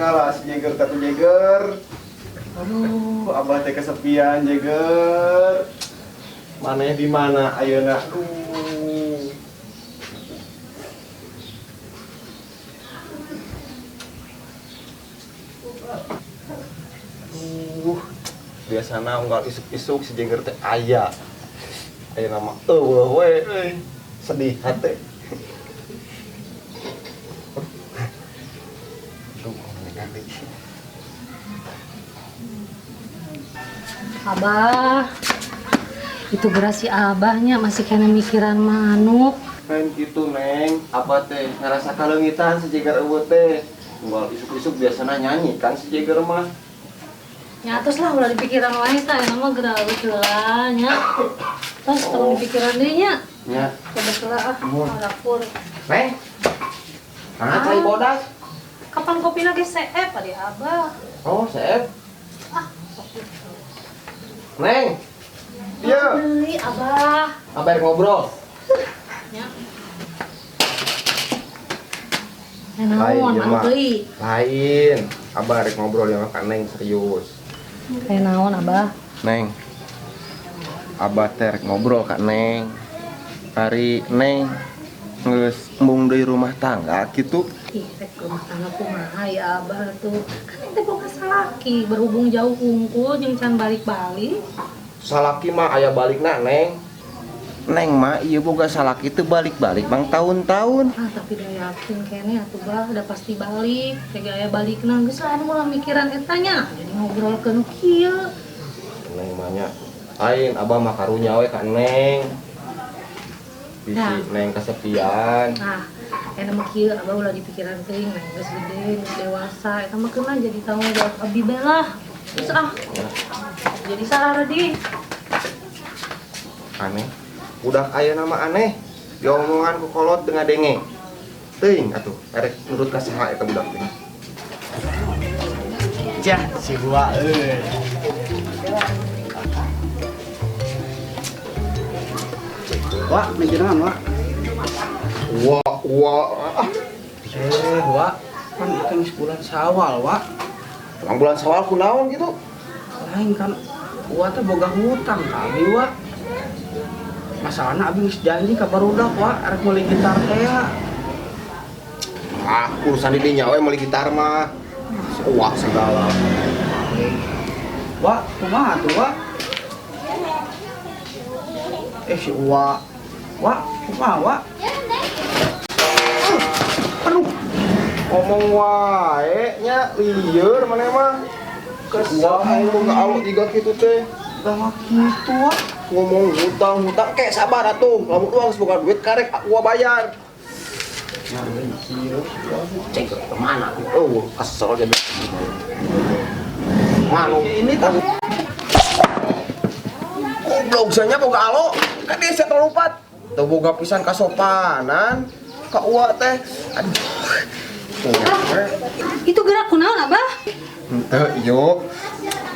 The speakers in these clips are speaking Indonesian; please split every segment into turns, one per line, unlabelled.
segala si Jagger tatu Jagger. Aduh, abah teh kesepian Jagger. Maneh di mana ayeuna? Biasana unggal isuk-isuk si Jagger teh aya. Aya nama eueuh we sedih hate.
Abah, itu beras si abahnya masih kena mikiran manuk.
Lain gitu neng, apa teh ngerasa kalengitan si Jagger eueuh teh. Unggal isuk-isuk biasana nyanyi kan si Jagger mah.
Nyatos lah ulah di pikiran lain tah eta mah geura heula nya. Tos tong di pikiran deui nya.
Nya.
Coba heula dapur.
Neng. Angkat cai bodas.
Kapan kopina ge seep adi abah.
Oh, seep.
Ah, sok
Neng. Iya.
beli abah.
Apa ngobrol?
Nya. Naon manuk deui.
Lain. Abah rek ngobrol yang ka Neng serius.
Kayak naon abah?
Neng. Abah teh rek ngobrol ka Neng. Ari Neng geus embung deui rumah tangga kitu.
Ih, rek rumah tangga kumaha ya abah tuh. Kan teh boga salaki, berhubung jauh unggul jeung can balik-balik.
Salaki mah aya balikna Neng. Neng mah ieu boga salaki teu balik-balik bang tahun-tahun.
Ah, tapi udah yakin kayaknya atuh bah udah pasti balik. Tega aya balikna geus anu ulah mikiran eta nya. Jadi ngobrolkeun kieu.
Neng mah nya lain abah mah karunya we ka Neng. Bisi
Nah.
Neng kesepian.
Nah, eta mah kieu abah ulah dipikiran teuing neng geus gede, geus dewasa. Eta mah keuna jadi tanggung jawab abdi bae lah. Terus jadi sarara di.
Aneh. Udah aya nama aneh. Diomongan ku kolot dengan denge. Teuing atuh, erek nurut ka saha eta budak teh.
Jah, si gua euy.
Wak, menjenengan wak.
Wah.
Wak, kan itu bulan Syawal, wak.
Emang bulan Syawal kunaon gitu?
Lain kan, wak teh boga hutang kali, wak. Masalahna abi geus janji ka barudak, wak, arek meuli gitar teh ya.
Ah, urusan di dinya we meuli gitar mah. Wah, segala.
Wak, kumaha tuh, wak? Si Wak. Wak, kumaha, wak?
Aduh. Ngomong wae nya lieur maneh mah. Kesel aing boga alo jiga kitu teh.
Udah gitu, wak.
Ngomong hutang kayak sabar atuh. Lamun uang boga duit karek gua bayar. Cek kemana? Oh, kesel jadi. Manu ini tah. Goblok sanya boga alo. Kan dia saya terlupat. Tuh boga pisan kasopanan. Ka uwa teh. Aduh.
Itu gerak kunaon abah?
Henteu ieu.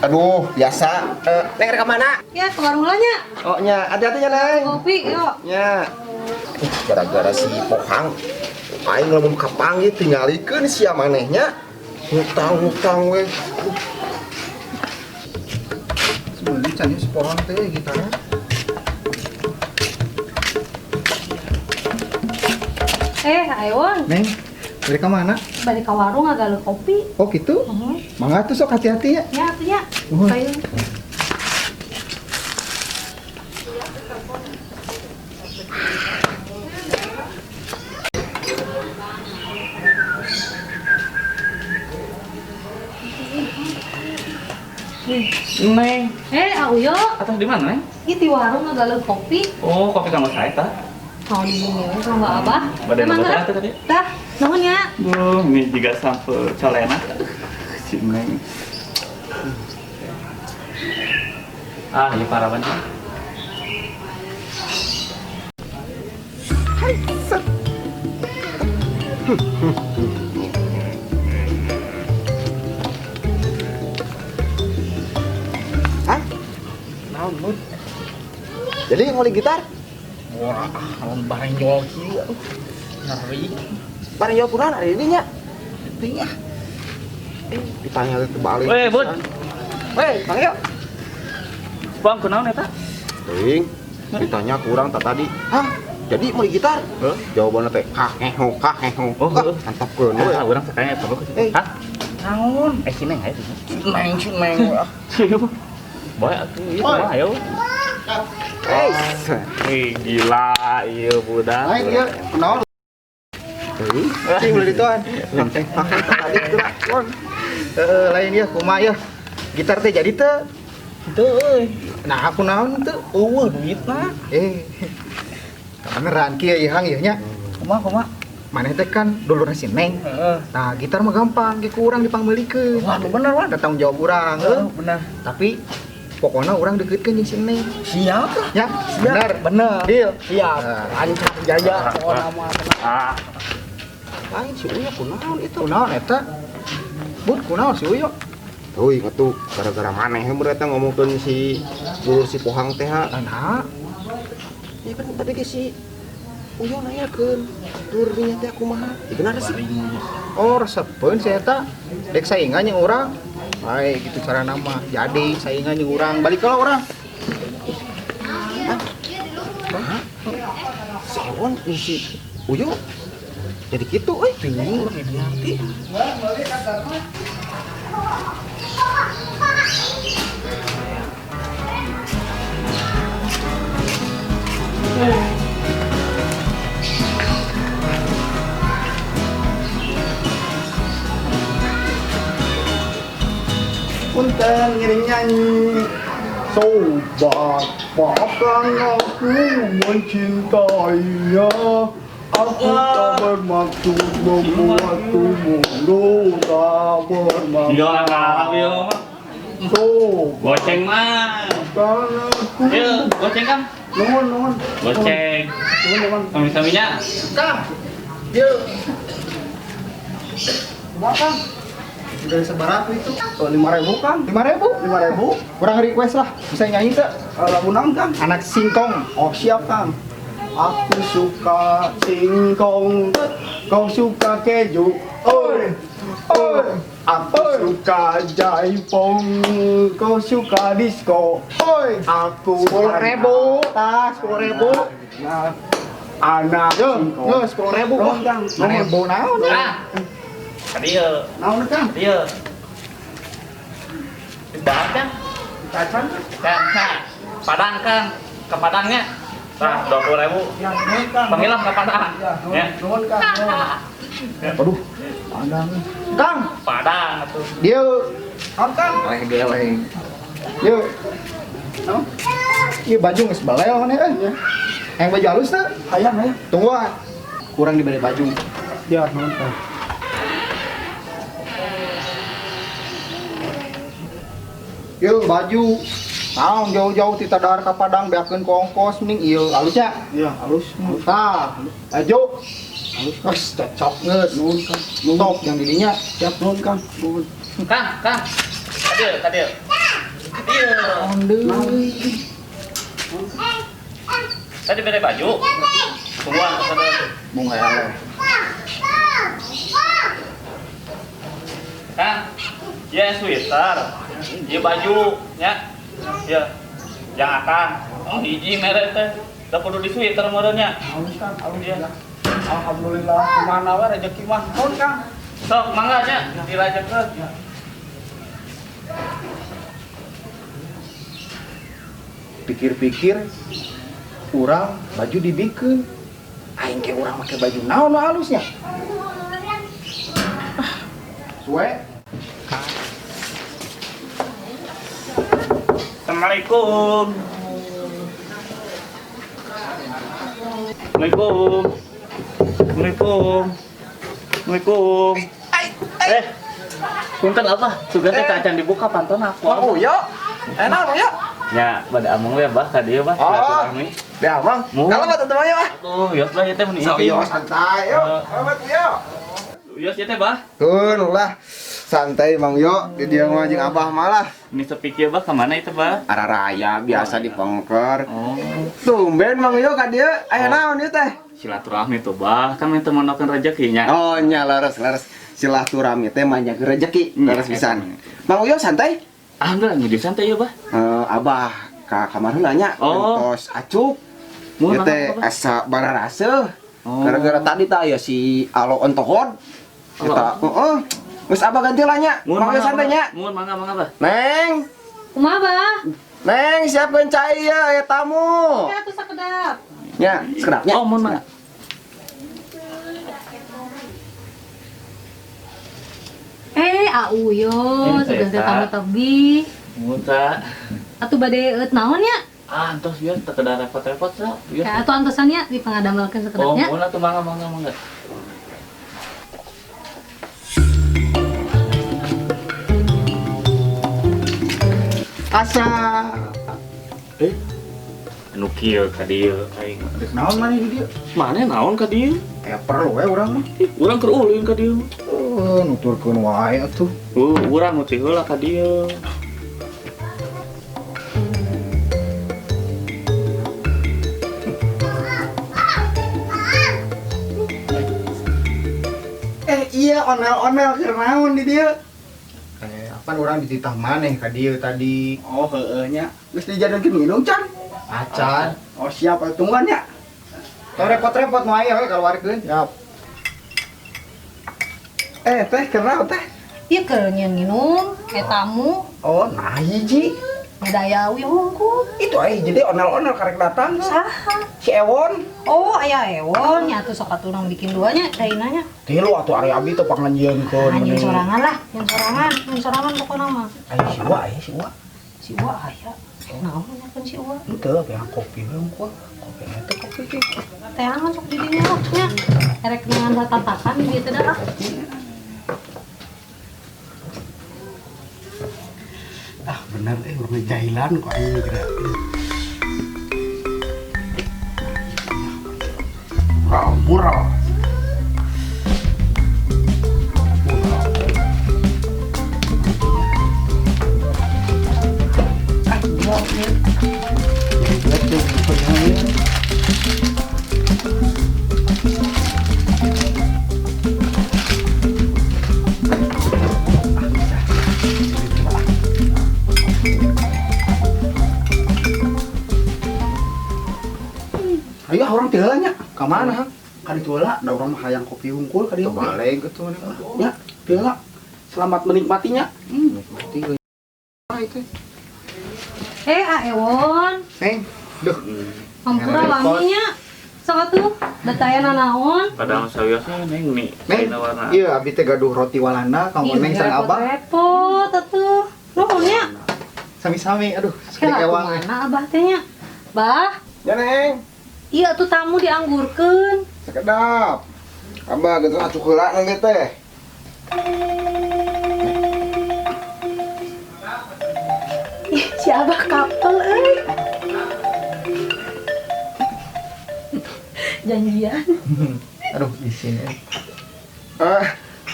Aduh, biasa. Neng rek ka mana?
Ya, ke warung heula nya.
Oh nya, hati-hati ya Neng.
Kopi, yuk.
Nya. Gara-gara si Pohang. Aing lamun kapanggih tingalikeun sia manehnya. Hutang-hutang we.
Sebenarnya cari si pohon teh gitarnya.
Ayo,
Neng, dari ke mana?
balik ke warung agak lu kopi.
Oh gitu? Mangga tuh sok hati-hati ya.
Ya, tuh ya.
Oh.
Ayo.
Neng,
Auyo,
atas di mana, Neng?
ini di warung agak lu kopi.
Oh, kopi kamu saya tah.
Mau di bumi we sama abah.
Badan
Emang
badan
gerak?
tadi.
Tah, naon ya?
Ini juga sampai colena. Si Neng. Ah, ini parah banget.
Hah? Naon, Bud? Jadi ngoli gitar?
Wah, alam bareng jual kieu. Ngeri.
Bareng jawab kunaon ari dinya?
Teh ya. Ditanya ke balik.
Weh, Bud.
Weh, Bang Yo.
Bang, kunaon eta?
Ting, ditanya kurang tak tadi. Hah? Jadi mau gitar?
Heuh?
Jawabannya teh kaheho.
Oh, heuh.
Mantapkeun we.
Nah, urang sakanya eta. Hah?
Naon?
Si Neng aya di sana.
Neng wah.
Boy, atuh ieu mah ayo. Gila, ieu budak.
Aing ieu kunaon? Teuing, cing beli dituan. Tadi teu kon. Lain ieu kumaha ieu? Gitar teh jadi teu? Teu euy. Nah, aku naon teu? Eueuh duitna. Beneran kieu ihang ieu nya. Kumaha? Maneh teh kan dulurna si Neng. Nah, gitar mah gampang, ge kurang dipanggilikeun. Wah, bener wah, tanggung jawab urang, bener. Tapi pokoknya orang deketkeun jeung si Neng. Siap lah. Ya, bener. Deal. Siap. Lancar jaya pokona mah tenang. Lain si Uyo kunaon itu? Kunaon eta? Bud kunaon si Uyo? Euy, atuh gara-gara maneh meureun eta ngomongkeun si dulur si Pohang teh. Nah. Ya kan tadi ge si Uyo nanyakeun dulurnya teh kumaha? Ya bener sih. Oh, resepkeun si eta. Dek saingan jeung urang. Baik, gitu cara nama. Jadi saingan jeung urang. Balik kalau urang. Hah? Si Ewon si Uyo jadi gitu, bingung ngerti. Punten ngiring nyanyi sobat, maafkan aku mencintainya. Aku tak bermaksud membuatmu mundur, tak bermaksud.
Iya lah, ieu mah. Goceng mah. Ieu, goceng Kang.
Nuhun.
Goceng.
Nuhun.
Kami-kaminya.
Kang, yuk. Kumaha Kang? Udah seberapa itu? Oh, 5.000 Kang. 5.000? Kurang request lah. Bisa nyanyi tak? Lagu naon Kang? Anak singkong. Oh siap Kang. Aku suka singkong, kau suka keju. Oi. Aku suka jaipong, kau suka disco. Oi. Aku 10.000. 10.000. Nah, anak singkong. Yo, 10.000 Kang. 10.000 naon?
Kadieu.
Naon Kang?
Kadieu. Dibahas kan?
Cacan?
Kan. Padang Kang. Ke Padangnya. Nah, 20.000.
Ya, nuhun Kang.
Panggilan ke Padang. Ya.
Nuhun Kang. Aduh, Padang. Kang,
Padang atuh.
dia Kang.
Geleng.
Yuk. No? Iya baju geus balel mana ya? Yang baju halus teh? Hayang. Tunggu ah. Kurang dibeli baju. Ya, nuhun Kang. Yuk baju. Naon jauh-jauh ti tadar ka Padang beakeun ku ongkos mending ieu halusnya. Iya, halus. Tah, baju. Halus. Wes cocok geus. Nuhun Kang. Stop yang didinya. Siap nuhun Kang. Nuhun.
Kang. Kadieu. Tadi beda baju. Tungguan kesana.
Bunga ya.
Kang. Ya sweater. Ya baju nya. Ya. Yang akan. Oh, hiji mere teh. Da kudu di sweater merenya.
Halus Kang, halus
Iya.
ya. Alhamdulillah kemana we rezeki mah. Nuhun Kang.
Sok mangga nya dirajakeun.
Pikir-pikir urang baju dibikeun. Aing ke urang make baju naon nu halusnya? Suwe.
Assalamualaikum. Assalamualaikum. Punten apa? Sugan teh kacan dibuka pantun aku.
Oh ya. Enak ya.
Ya, pada among we bah ka dieu bah. Silaturahmi.
Deh abang. Kalau mah teman ya.
Tuh, yos lah ieu teh mun
So yo santai yo. Amat yo.
Yos ieu teh bah.
Kun ulah santai Mang Yo, di dia mah jeung Abah malah
Ini sepi kieu bah ka mana itu bah?
arah raya biasa dipengker.
Oh.
Tumben Mang Yo ka dieu aya naon ieu teh?
silaturahmi tuh bah, kan itu menokan rezekinya.
Oh nya laras silaturahmi teh mah nyageun rejeki laras pisan. Mang Uyo santai?
Alhamdulillah ngidi santai ya bah.
Abah ka kamar heula nya.
Oh.
Tos acuk.
Mun
Ieu teh
mangga, Bah?
asa bararaseuh.
Oh.
Gara-gara tadi tah aya si Alo ontohon. Eta heeh. Geus abah ganti lah nya.
Mun
Mang Uyo santai nya.
Mun mangga bah.
Neng,
Kumaha, Bah?
Neng siapkeun cai ya tamu.
Ya, tuh sakedap.
Nya, sekedapnya.
Oh, mun mangga.
Auyo,
Ini
sudah
Teh,
tamu
Kak.
tebi.
Mun ta.
Atuh bade naon ya?
Antos biar teu kada repot-repot sa. Biar.
Kayak atuh antosannya dipangadamelkeun
Oh,
sakedapnya.
mun atuh mangga.
Asa
Anu kieu ka dieu aing.
naon mana di dia?
Mane naon ka dieu?
Perlu urang mah.
Urang keur ulin ka dieu.
Nuturkeun wae atuh.
Urang nu teh heula ka dieu.
Iya onel-onel keur naon di dia? Apa orang dititah maneh ka dieu tadi. Oh heueuh nya. Geus dijadikeun minum can? Acan. Oh siap tungguan nya. Teu repot-repot nu aya we kaluarkeun. Siap. Teh keur teh?
Ieu keur nyeun minum, kayak tamu,
Oh, nah hiji.
budaya wungkul.
Itu aya jadi onel-onel karek datang.
Saha?
Si Ewon.
Oh, aya ewon nya atuh sok atuh bikin duanya cainanya.
Tilu atuh ari abi teh panganjieunkeun.
Anjing sorangan lah, yang sorangan pokoknya mah.
Aya si Wa.
Si Wa aya. Naon nya kan si Wa?
Henteu beang kopi we ku. Kopi eta kopi ge.
Teangan sok di dinya nya. Erek dengan tatakan gitu dah.
Bener urang jahilan kok anjing geura. Murah. Ayo orang tiheulanya. Ka mana, Hang? Ka ditu heula, da urang mah hayang kopi hungkul ka dieu. Balik atuh mah. Ya, tiheula. Selamat menikmatinya. Nikmati we. Itu.
Ewon,
Duh.
hampura laminya. Sok atuh, datayana naon?
Padahal sawiosna neng nih.
Neng,
warna.
iya abi teh gaduh roti Walanda, kamu neng sareng abah.
Repot atuh. Nuhun nya.
Sami-sami, aduh,
Kira
sakit ewang.
mana abah teh nya? Bah,
Ya Neng,
iya tuh tamu dianggurkeun.
sekedap. Abah gitu acuk heula nang teh.
Ih, si abah kapel euy. Janjian.
Aduh, di sini.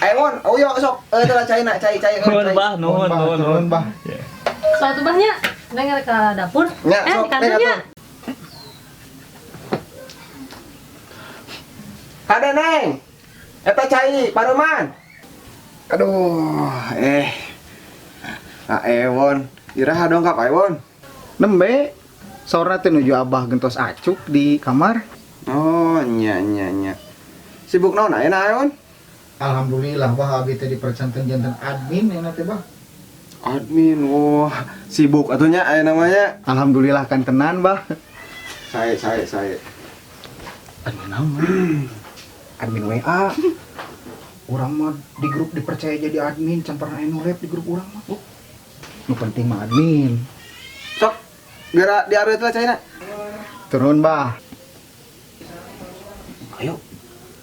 Ayon, Uyo sok, telah cai.
Nuhun bah, nuhun.
Bah.
Suatu bahnya, neng ke dapur.
Nya,
Di
sok,
kantornya.
Neng, Hade Neng, eta cai, paruman. Aduh, Ewon, iraha dong kap Ewon.
Nembe sore teh nuju abah gentos acuk di kamar.
Oh, nya. Sibuk naon ayeuna Ewon?
Alhamdulillah bah abi teh dipercanten janten admin enak teh bah.
Admin, wah, sibuk atunya aya namanya.
Alhamdulillah kan tenan bah.
Saya.
Admin naon? Admin WA. Urang mah di grup dipercaya jadi admin, can pernah anu rep di grup urang mah. Nu penting mah admin.
Sok, gara diare teh caina.
Turun bah.
Ayo.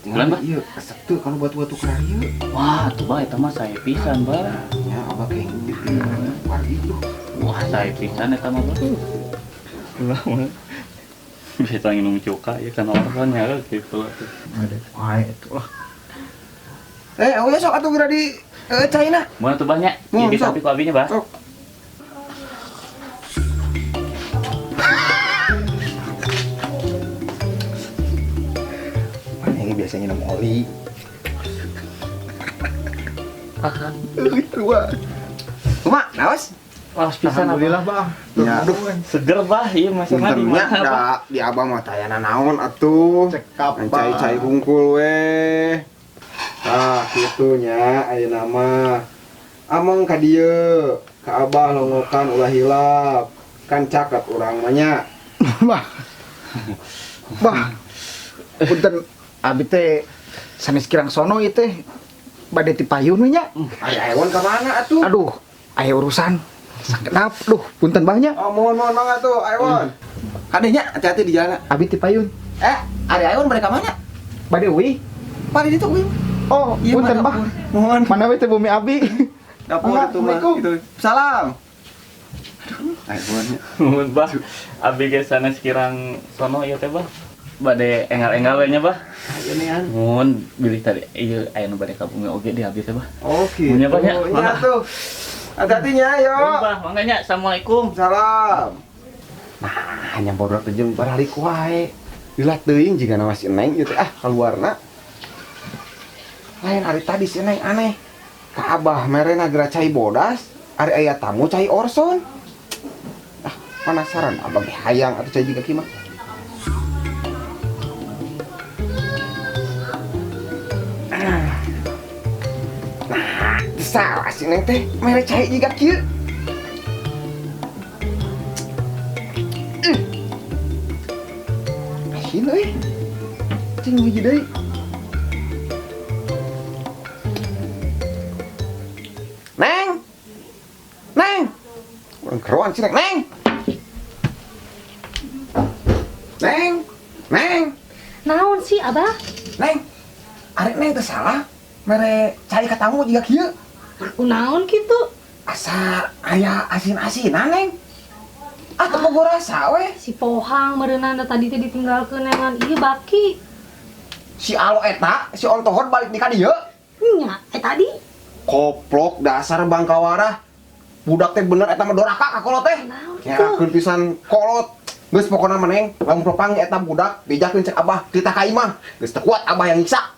Bulan, Bah?
Iya, resep tuh kalau buat tukeran ieu.
Wah, tuh bah eta mah saya pisan bah.
Ya, abah kayak gitu. Pagi tuh.
Wah, saya pisan eta mah bah. Ulah mah. Bisa minum cuka ya kan orangnya gitu.
Ada. Wah, itu lah.
Uyo sok atuh gara di caina.
Mau tuh banyak.
Mau,
Ini
sok.
tapi ku abinya bah.
Sok. biasanya minum oli. Itu Bah. Kumaha, naos?
Wah, pisan
Alhamdulillah, Bang.
Ya, aduh.
seger bah, iya maksudnya di
Puntennya
mana bah?
da di abang mah tayana naon atuh.
Cekap, Bang.
Cai-cai hungkul we. Tah kitu nya ayeuna mah. Amang ka dieu, ka abah longokan ulah hilap. Kan caket urang mah nya.
Bah. Bah. Punten abi teh sanes kirang sono ieu teh bade ti payun we nya.
Aya ewan ka mana atuh?
Aduh, aya urusan. Sakedap, duh, punten banyak.
Oh, mohon mangga tuh, Aewan. Kadenya hati-hati di jalan.
Abi ti payun.
Ada Aewan mereka mana?
Bade euy.
Pari itu Wim.
Oh,
Iya,
punten,
mana,
Bah.
Mohon.
Mana we teh bumi abi?
Dapur itu mah
Assalamualaikum.
itu. Salam. Aduh, Aewan.
Mun bah, abi ge sanes kirang sono ieu teh bah. Bade engal-engal we nya bah.
Ayo nih an.
Mun bilih tadi ieu aya nu bade ka bumi oge di abi teh bah.
Oke.
Punya banyak.
Iya tuh. Hati-hatinya, yo.
Bah, manganya assalamualaikum.
Salam. Nah, hanya bodoh jeung baralik wae. Dilat teuing jigana masih Neng ieu teh keluarna. Lain hari tadi si Neng aneh. Ka Abah merena geura cai bodas, ari aya tamu cai Orson. Penasaran Abang ge hayang atuh cai jiga kieu mah. Nah, salah si Neng teh mere cai jiga kieu. Asin euy. Cing hiji deui. Neng. Neng. Urang keroan si Neng. Neng. Neng. Neng.
Naon sih Abah?
Neng. Arek Neng teh salah. Mere cai ka tamu jiga kieu.
Aku naon gitu?
Asa aya asin-asinan Neng. Teu boga rasa we.
Si Pohang merenanda tadi teh ditinggalkeun dengan ieu baki.
Si Alo eta, si Ontohon balik di ka dieu.
Nya, tadi
Koplok dasar bangkawarah. Budak teh bener eta mah doraka ka kolot teh.
naon
Ya,
gitu?
keun pisan kolot. Geus pokona mah Neng, lamun propang eta budak dijakeun cek Abah kita ka imah. Geus teu kuat Abah yang nyiksa.